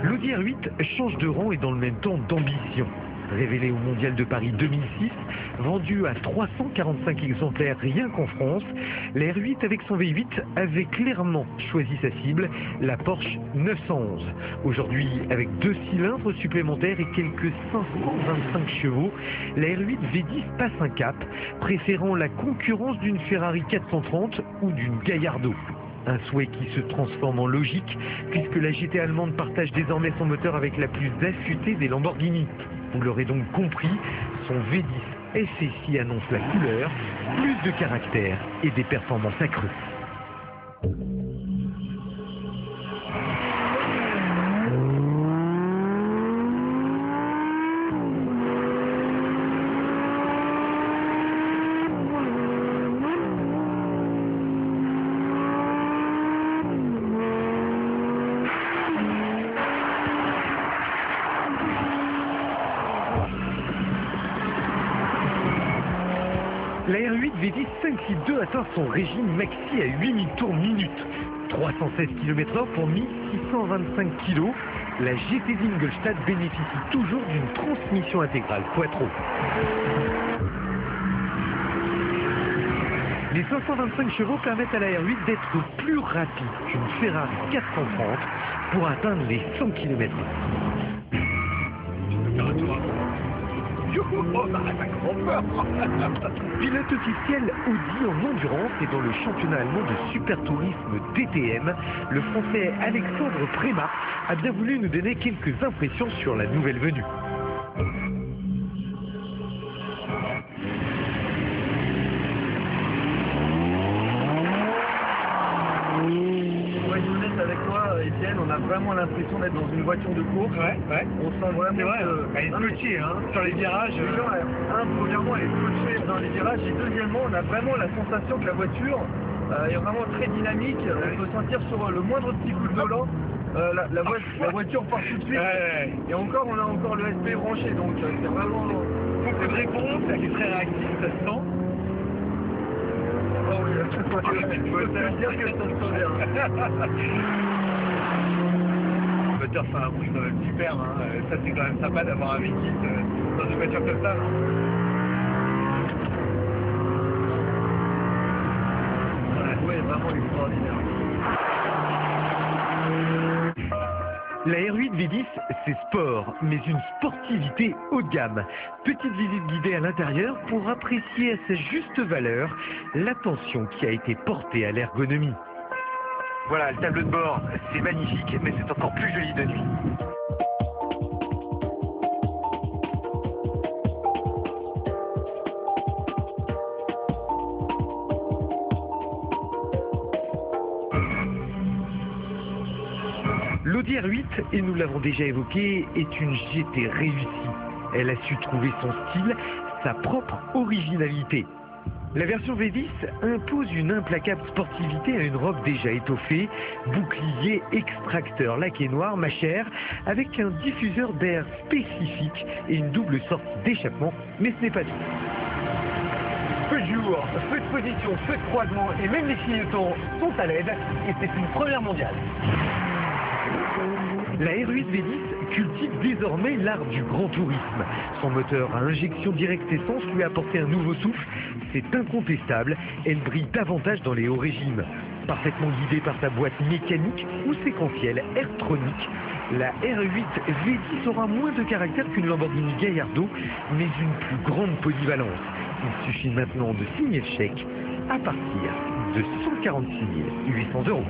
L'Audi R8 change de rang et dans le même temps d'ambition. Révélé au Mondial de Paris 2006, vendu à 345 exemplaires rien qu'en France, la R8 avec son V8 avait clairement choisi sa cible, la Porsche 911. Aujourd'hui, avec 2 cylindres supplémentaires et quelques 525 chevaux, la R8 V10 passe un cap, préférant la concurrence d'une Ferrari 430 ou d'une Gallardo. Un souhait qui se transforme en logique, puisque la GT allemande partage désormais son moteur avec la plus affûtée des Lamborghini. Vous l'aurez donc compris, son V10 SSI annonce la couleur, plus de caractère et des performances accrues. La R8 V10 562 atteint son régime maxi à 8000 tours minute, 316 km/h pour 1625 kg. La GT d'Ingolstadt bénéficie toujours d'une transmission intégrale Quattro. Les 525 chevaux permettent à la R8 d'être plus rapide qu'une Ferrari 430 pour atteindre les 100 km/h. Pilote officiel Audi en endurance et dans le championnat allemand de supertourisme DTM, le français Alexandre Prémat a bien voulu nous donner quelques impressions sur la nouvelle venue. Avec toi, Étienne, on a vraiment l'impression d'être dans une voiture de course. Ouais. On sent vraiment. C'est vrai, elle est scotchée sur les virages. Premièrement, elle est scotchée dans les virages et deuxièmement, on a vraiment la sensation que la voiture est vraiment très dynamique. On peut sentir sur le moindre petit coup de volant. La voiture part tout de suite. Et encore, on a encore le SP branché, donc c'est vraiment. Beaucoup de réponses, elle est très réactive, ça se sent. Oh oui, je peux te dire que ça se sent bien. Le moteur, c'est un rouge super, ça c'est quand même sympa d'avoir un V10 dans une voiture comme ça. Oui, vraiment extraordinaire. La R8 V10, c'est sport, mais une sportivité haut de gamme. Petite visite guidée à l'intérieur pour apprécier à sa juste valeur l'attention qui a été portée à l'ergonomie. Voilà, le tableau de bord, c'est magnifique, mais c'est encore plus joli de nuit. L'Audi R8, et nous l'avons déjà évoqué, est une GT réussie. Elle a su trouver son style, sa propre originalité. La version V10 impose une implacable sportivité à une robe déjà étoffée, bouclier extracteur laqué noir, ma chère, avec un diffuseur d'air spécifique et une double sortie d'échappement, mais ce n'est pas tout. Peu de jour, peu de position, peu de croisement et même les clignotants sont à l'aide et c'est une première mondiale. La R8 V10 cultive désormais l'art du grand tourisme. Son moteur à injection directe essence lui a apporté un nouveau souffle, c'est incontestable, elle brille davantage dans les hauts régimes. Parfaitement guidée par sa boîte mécanique ou séquentielle Airtronic, la R8 V10 aura moins de caractère qu'une Lamborghini Gallardo, mais une plus grande polyvalence. Il suffit maintenant de signer le chèque à partir de 146 800 €.